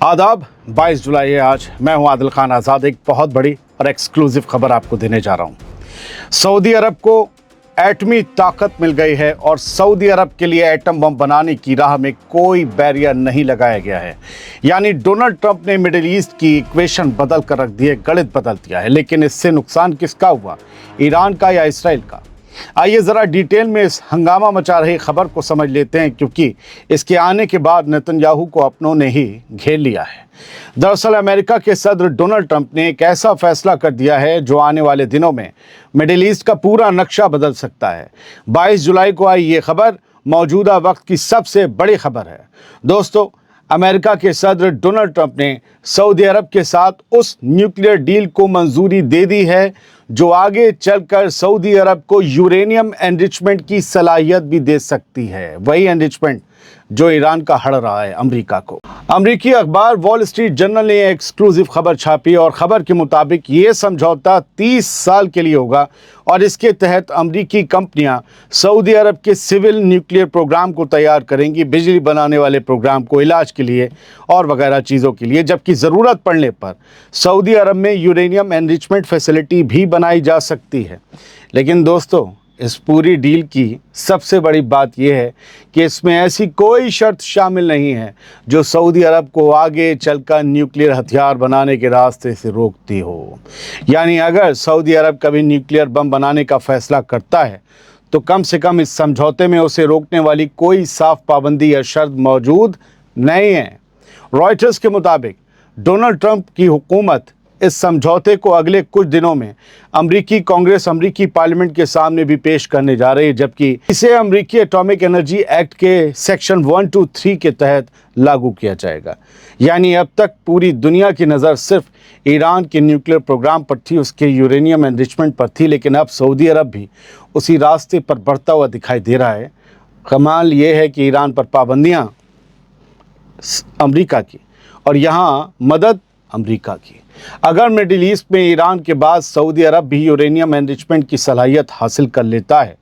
आदाब। 22 जुलाई है आज। मैं हूं आदिल खान आज़ाद। एक बहुत बड़ी और एक्सक्लूसिव खबर आपको देने जा रहा हूं। सऊदी अरब को एटमी ताकत मिल गई है और सऊदी अरब के लिए एटम बम बनाने की राह में कोई बैरियर नहीं लगाया गया है। यानी डोनाल्ड ट्रंप ने मिडिल ईस्ट की इक्वेशन बदल कर रख दी है, गणित बदल दिया है। लेकिन इससे नुकसान किसका हुआ, ईरान का या इसराइल का? आइए ज़रा डिटेल में इस हंगामा मचा रही खबर को समझ लेते हैं, क्योंकि इसके आने के बाद नेतन्याहू को अपनों ने ही घेर लिया है। दरअसल अमेरिका के सदर डोनाल्ड ट्रंप ने एक ऐसा फैसला कर दिया है जो आने वाले दिनों में मिडिल ईस्ट का पूरा नक्शा बदल सकता है। 22 जुलाई को आई ये खबर मौजूदा वक्त की सबसे बड़ी खबर है। दोस्तों, अमेरिका के सदर डोनाल्ड ट्रंप ने सऊदी अरब के साथ उस न्यूक्लियर डील को मंजूरी दे दी है जो आगे चलकर सऊदी अरब को यूरेनियम एनरिचमेंट की सलाहियत भी दे सकती है। वही एनरिचमेंट जो ईरान का हड़ रहा है अमेरिका को। अमेरिकी अखबार वॉल स्ट्रीट जर्नल ने एक्सक्लूसिव खबर छापी और खबर के मुताबिक ये समझौता 30 साल के लिए होगा और इसके तहत अमेरिकी कंपनियां सऊदी अरब के सिविल न्यूक्लियर प्रोग्राम को तैयार करेंगी, बिजली बनाने वाले प्रोग्राम को, इलाज के लिए और वगैरह चीज़ों के लिए, जबकि ज़रूरत पड़ने पर सऊदी अरब में यूरेनियम एनरिचमेंट फैसिलिटी भी बनाई जा सकती है। लेकिन दोस्तों, इस पूरी डील की सबसे बड़ी बात यह है कि इसमें ऐसी कोई शर्त शामिल नहीं है जो सऊदी अरब को आगे चलकर न्यूक्लियर हथियार बनाने के रास्ते से रोकती हो। यानी अगर सऊदी अरब कभी न्यूक्लियर बम बनाने का फैसला करता है तो कम से कम इस समझौते में उसे रोकने वाली कोई साफ पाबंदी या शर्त मौजूद नहीं है। रॉयटर्स के मुताबिक डोनाल्ड ट्रंप की हुकूमत इस समझौते को अगले कुछ दिनों में अमेरिकी कांग्रेस, अमेरिकी पार्लियामेंट के सामने भी पेश करने जा रही है, जबकि इसे अमेरिकी एटॉमिक एनर्जी एक्ट के सेक्शन 123 के तहत लागू किया जाएगा। यानी अब तक पूरी दुनिया की नज़र सिर्फ ईरान के न्यूक्लियर प्रोग्राम पर थी, उसके यूरेनियम एनरिचमेंट पर थी, लेकिन अब सऊदी अरब भी उसी रास्ते पर बढ़ता हुआ दिखाई दे रहा है। कमाल ये है कि ईरान पर पाबंदियाँ अमेरिका की और यहाँ मदद अमेरिका की। अगर मिडिल ईस्ट में ईरान के बाद सऊदी अरब भी यूरेनियम एनरिचमेंट की सलाहियत हासिल कर लेता है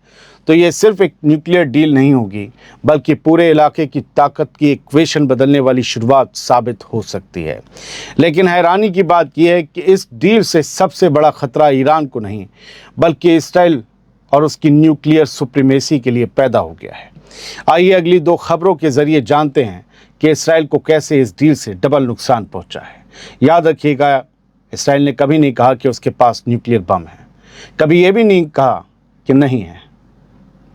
तो ये सिर्फ एक न्यूक्लियर डील नहीं होगी, बल्कि पूरे इलाके की ताकत की इक्वेशन बदलने वाली शुरुआत साबित हो सकती है। लेकिन हैरानी की बात यह है कि इस डील से सबसे बड़ा खतरा ईरान को नहीं, बल्कि इसराइल और उसकी न्यूक्लियर सुप्रीमेसी के लिए पैदा हो गया है। आइए अगली दो खबरों के जरिए जानते हैं कि इसराइल को कैसे इस डील से डबल नुकसान पहुंचा है। याद रखिएगा, इसराइल ने कभी नहीं कहा कि उसके पास न्यूक्लियर बम है, कभी ये भी नहीं कहा कि नहीं है।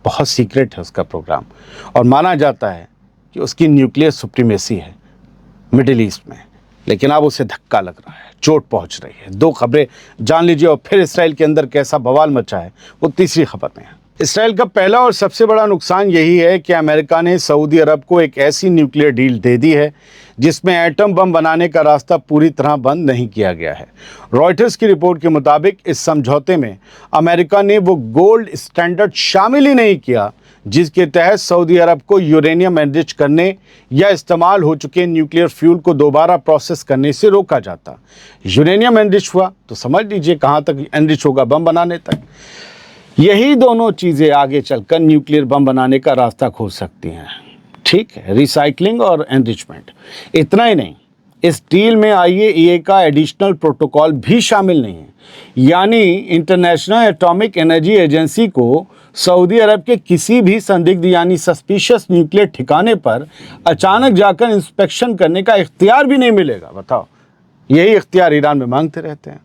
बहुत सीक्रेट है उसका प्रोग्राम और माना जाता है कि उसकी न्यूक्लियर सुप्रीमेसी है मिडिल ईस्ट में। लेकिन अब उसे धक्का लग रहा है, चोट पहुंच रही है। दो खबरें जान लीजिए और फिर इसराइल के अंदर कैसा बवाल मचा है वो तीसरी खबर में है। इसराइल का पहला और सबसे बड़ा नुकसान यही है कि अमेरिका ने सऊदी अरब को एक ऐसी न्यूक्लियर डील दे दी है जिसमें एटम बम बनाने का रास्ता पूरी तरह बंद नहीं किया गया है। रॉयटर्स की रिपोर्ट के मुताबिक इस समझौते में अमेरिका ने वो गोल्ड स्टैंडर्ड शामिल ही नहीं किया जिसके तहत सऊदी अरब को यूरेनियम एनरिच करने या इस्तेमाल हो चुके न्यूक्लियर फ्यूल को दोबारा प्रोसेस करने से रोका जाता। यूरेनियम एनरिच हुआ तो समझ लीजिए कहाँ तक एनरिच होगा, बम बनाने तक। यही दोनों चीज़ें आगे चलकर न्यूक्लियर बम बनाने का रास्ता खोल सकती हैं। ठीक है, रिसाइकलिंग और एनरिचमेंट। इतना ही नहीं, इस डील में IAEA का एडिशनल प्रोटोकॉल भी शामिल नहीं है। यानी इंटरनेशनल एटॉमिक एनर्जी एजेंसी को सऊदी अरब के किसी भी संदिग्ध यानी सस्पिशियस न्यूक्लियर ठिकाने पर अचानक जाकर इंस्पेक्शन करने का इख्तियार भी नहीं मिलेगा। बताओ, यही इख्तियार ईरान में मांगते रहते हैं।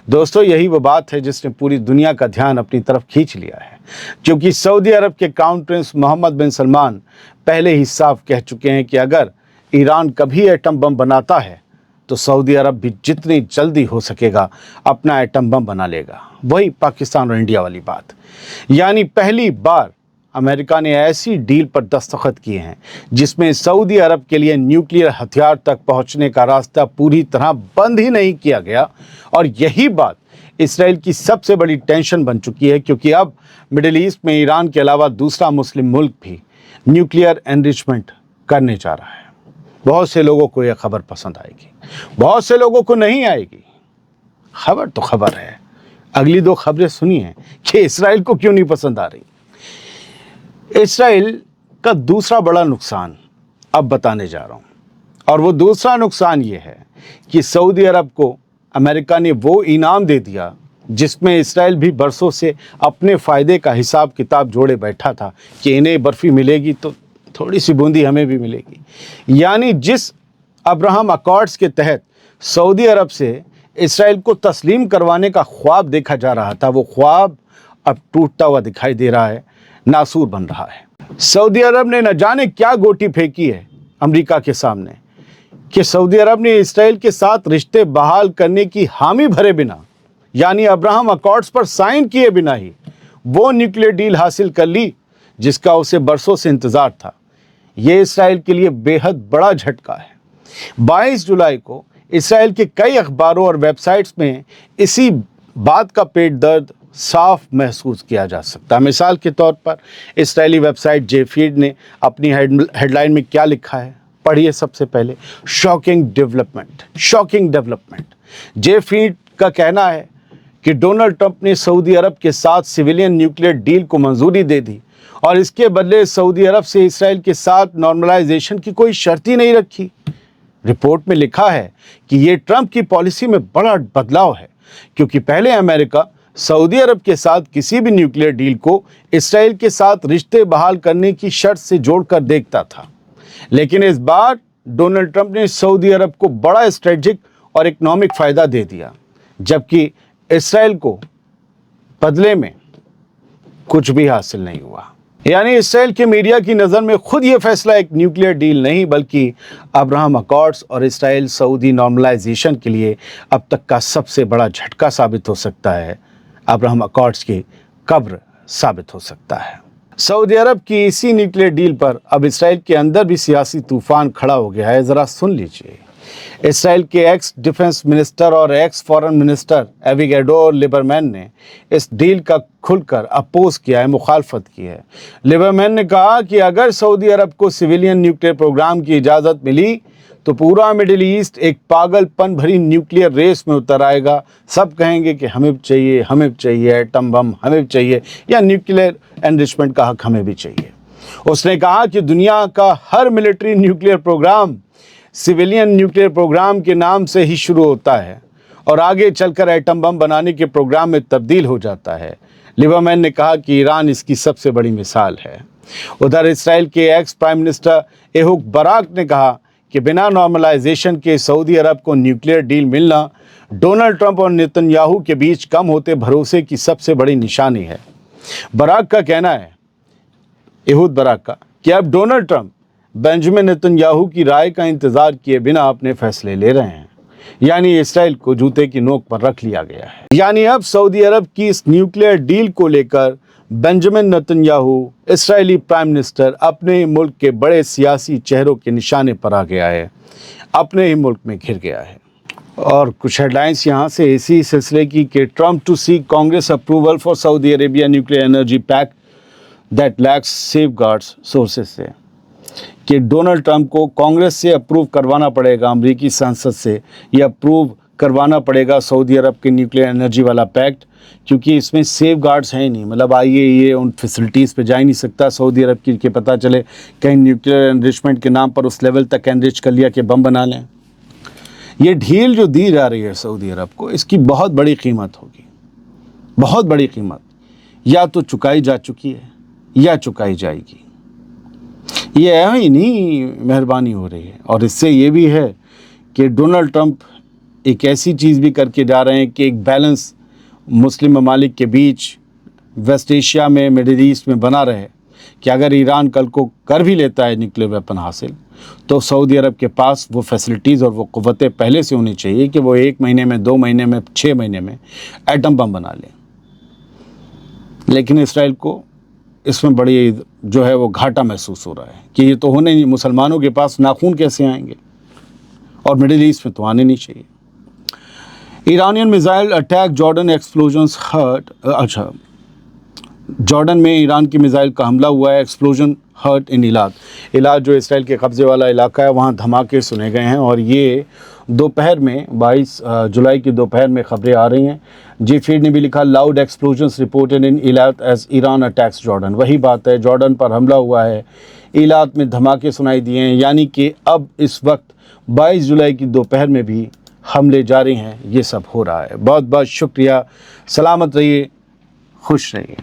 दोस्तों, यही वो बात है जिसने पूरी दुनिया का ध्यान अपनी तरफ खींच लिया है, क्योंकि सऊदी अरब के क्राउन प्रिंस मोहम्मद बिन सलमान पहले ही साफ कह चुके हैं कि अगर ईरान कभी एटम बम बनाता है तो सऊदी अरब भी जितनी जल्दी हो सकेगा अपना एटम बम बना लेगा। वही पाकिस्तान और इंडिया वाली बात। यानी पहली बार अमेरिका ने ऐसी डील पर दस्तखत किए हैं जिसमें सऊदी अरब के लिए न्यूक्लियर हथियार तक पहुंचने का रास्ता पूरी तरह बंद ही नहीं किया गया। और यही बात इसराइल की सबसे बड़ी टेंशन बन चुकी है, क्योंकि अब मिडिल ईस्ट में ईरान के अलावा दूसरा मुस्लिम मुल्क भी न्यूक्लियर एनरिचमेंट करने जा रहा है। बहुत से लोगों को यह खबर पसंद आएगी, बहुत से लोगों को नहीं आएगी। खबर तो खबर है। अगली दो खबरें सुनिए कि इसराइल को क्यों नहीं पसंद आ रही। इसराइल का दूसरा बड़ा नुकसान अब बताने जा रहा हूँ। اور وہ دوسرا نقصان یہ ہے کہ سعودی عرب کو امریکہ نے وہ انعام دے دیا جس میں اسرائیل بھی برسوں سے اپنے فائدے کا حساب کتاب جوڑے بیٹھا تھا کہ انہیں برفی ملے گی تو تھوڑی سی بوندی ہمیں بھی ملے گی۔ یعنی جس ابراہم اکارڈز کے تحت سعودی عرب سے اسرائیل کو تسلیم کروانے کا خواب دیکھا جا رہا تھا، وہ خواب اب ٹوٹتا ہوا دکھائی دے رہا ہے، ناسور بن رہا ہے۔ سعودی عرب نے نہ جانے کیا گوٹی پھینکی ہے امریکہ کے سامنے کہ سعودی عرب نے اسرائیل کے ساتھ رشتے بحال کرنے کی حامی بھرے بنا، یعنی ابراہم اکارڈز پر سائن کیے بنا ہی وہ نیوکلیر ڈیل حاصل کر لی جس کا اسے برسوں سے انتظار تھا۔ یہ اسرائیل کے لیے بے حد بڑا جھٹکا ہے۔ 22 جولائی کو اسرائیل کے کئی اخباروں اور ویب سائٹس میں اسی بات کا پیٹ درد صاف محسوس کیا جا سکتا ہے۔ مثال کے طور پر اسرائیلی ویب سائٹ جے فیڈ نے اپنی ہیڈ لائن میں کیا لکھا ہے، پڑھیے سب سے پہلے، شاکنگ ڈیولپمنٹ۔ جے فیڈ کا کہنا ہے کہ ڈونلڈ ٹرمپ نے سعودی عرب کے ساتھ سویلین نیوکلیر ڈیل کو منظوری دے دی اور اس کے بدلے سعودی عرب سے اسرائیل کے ساتھ نارملائزیشن کی کوئی شرط ہی نہیں رکھی۔ رپورٹ میں لکھا ہے کہ یہ ٹرمپ کی پالیسی میں بڑا بدلاؤ ہے، کیونکہ پہلے امریکہ سعودی عرب کے ساتھ کسی بھی نیوکلیر ڈیل کو اسرائیل کے ساتھ رشتے بحال کرنے کی شرط سے جوڑ کر دیکھتا تھا، لیکن اس بار ڈونلڈ ٹرمپ نے سعودی عرب کو بڑا اسٹریٹجک اور اکنامک فائدہ دے دیا، جبکہ اسرائیل کو بدلے میں کچھ بھی حاصل نہیں ہوا۔ یعنی اسرائیل کے میڈیا کی نظر میں خود یہ فیصلہ ایک نیوکلیر ڈیل نہیں بلکہ ابراہم اکارڈز اور اسرائیل سعودی نارملائزیشن کے لیے اب تک کا سب سے بڑا جھٹکا ثابت ہو سکتا ہے، ابراہم اکارڈز کی قبر ثابت ہو سکتا ہے۔ سعودی عرب کی اسی نیوکلیر ڈیل پر اب اسرائیل کے اندر بھی سیاسی طوفان کھڑا ہو گیا ہے، ذرا سن لیجئے۔ اسرائیل کے ایکس ڈیفنس منسٹر اور ایکس فارن منسٹر ایویگیڈور لیبرمین نے اس ڈیل کا کھل کر اپوز کیا ہے، مخالفت کی ہے۔ لیبرمین نے کہا کہ اگر سعودی عرب کو سویلین نیوکلیر پروگرام کی اجازت ملی تو پورا مڈل ایسٹ ایک پاگل پن بھری نیوکلیر ریس میں اتر آئے گا، سب کہیں گے کہ ہمیں چاہیے ایٹم بم، ہمیں چاہیے، یا نیوکلیر انریچمنٹ کا حق ہمیں بھی چاہیے۔ اس نے کہا کہ دنیا کا ہر military nuclear program civilian nuclear program کے نام سے ہی شروع ہوتا ہے اور آگے چل کر ایٹم بم بنانے کے پروگرام میں تبدیل ہو جاتا ہے۔ لیبرمین نے کہا کہ ایران اس کی سب سے بڑی مثال ہے۔ ادھر اسرائیل کے ex prime minister Ehud Barack نے کہا کہ بنا نارملائزیشن کے سعودی عرب کو نیوکلیر ڈیل ملنا ڈونلڈ ٹرمپ اور نیتن یاہو کے بیچ کم ہوتے بھروسے کی سب سے بڑی نشانی ہے۔ باراک کا کہنا ہے، ایہود باراک کا، کہ اب Donald Trump Benjamin Nitin Yahoo کی رائے کا انتظار کیے بنا اپنے فیصلے لے رہے ہیں، یعنی اسرائیل کو جوتے کی نوک پر رکھ لیا گیا ہے۔ یعنی اب سعودی عرب کی اس نیوکلیر ڈیل کو لے کر بنجمن نیتن یاہو، اسرائیلی پرائم منسٹر، اپنے ملک کے بڑے سیاسی چہروں کے نشانے پر آ گیا ہے، اپنے ہی ملک میں گھر گیا ہے۔ اور کچھ ہیڈ لائنز یہاں سے اسی سلسلے کی کہ Trump to seek Congress approval for Saudi Arabia nuclear energy pact that lacks safeguards, sources سے، کہ ڈونلڈ ٹرمپ کو کانگریس سے اپروو کروانا پڑے گا، امریکی سنسد سے یہ اپروو کروانا پڑے گا سعودی عرب کے نیوکلیر انرجی والا پیکٹ، کیونکہ اس میں سیف گارڈز ہیں ہی نہیں، مطلب آئیے یہ ان فیسلٹیز پہ جا ہی نہیں سکتا سعودی عرب کی کہ پتہ چلے کہیں نیوکلیر انریچمنٹ کے نام پر اس لیول تک انریچ کر لیا کہ بم بنا لیں۔ یہ ڈھیل جو دی جا رہی ہے سعودی عرب کو، اس کی بہت بڑی قیمت ہوگی، بہت بڑی قیمت، یا تو چکائی جا چکی ہے یا چکائی جائے گی۔ یہ ہی نہیں مہربانی ہو رہی ہے، اور اس سے یہ بھی ہے کہ ڈونلڈ ٹرمپ ایک ایسی چیز بھی کر کے جا رہے ہیں کہ ایک بیلنس مسلم ممالک کے بیچ ویسٹ ایشیا میں، مڈل ایسٹ میں بنا رہے کہ اگر ایران کل کو کر بھی لیتا ہے نیوکلیر ویپن حاصل، تو سعودی عرب کے پاس وہ فیسلٹیز اور وہ قوتیں پہلے سے ہونی چاہیے کہ وہ 1 مہینے میں، 2 مہینے میں، 6 مہینے میں ایٹم بم بنا لیں۔ لیکن اسرائیل کو اس میں بڑی جو ہے وہ گھاٹا محسوس ہو رہا ہے کہ یہ تو ہونے نہیں، مسلمانوں کے پاس ناخون کیسے آئیں گے، اور مڈل ایسٹ میں تو آنے نہیں چاہیے۔ Iranian missile attack Jordan explosions hurt, Jordan میں ایران کی میزائل کا حملہ ہوا ہے، ایکسپلوژن ہرٹ ان ایلات جو اسرائیل کے قبضے والا علاقہ ہے، وہاں دھماکے سنے گئے ہیں، اور یہ دوپہر میں 22 جولائی کی دوپہر میں خبریں آ رہی ہیں۔ جی فیڈ نے بھی لکھا loud explosions reported in Eilat as Iran attacks Jordan, وہی بات ہے، جارڈن پر حملہ ہوا ہے، ایلات میں دھماکے سنائی دیے ہیں، یعنی کہ اب اس وقت 22 जुलाई की दोपहर में भी हमले जारी हैं। ये सब हो रहा है। बहुत बहुत शुक्रिया। सलामत रहिए, खुश रहिए।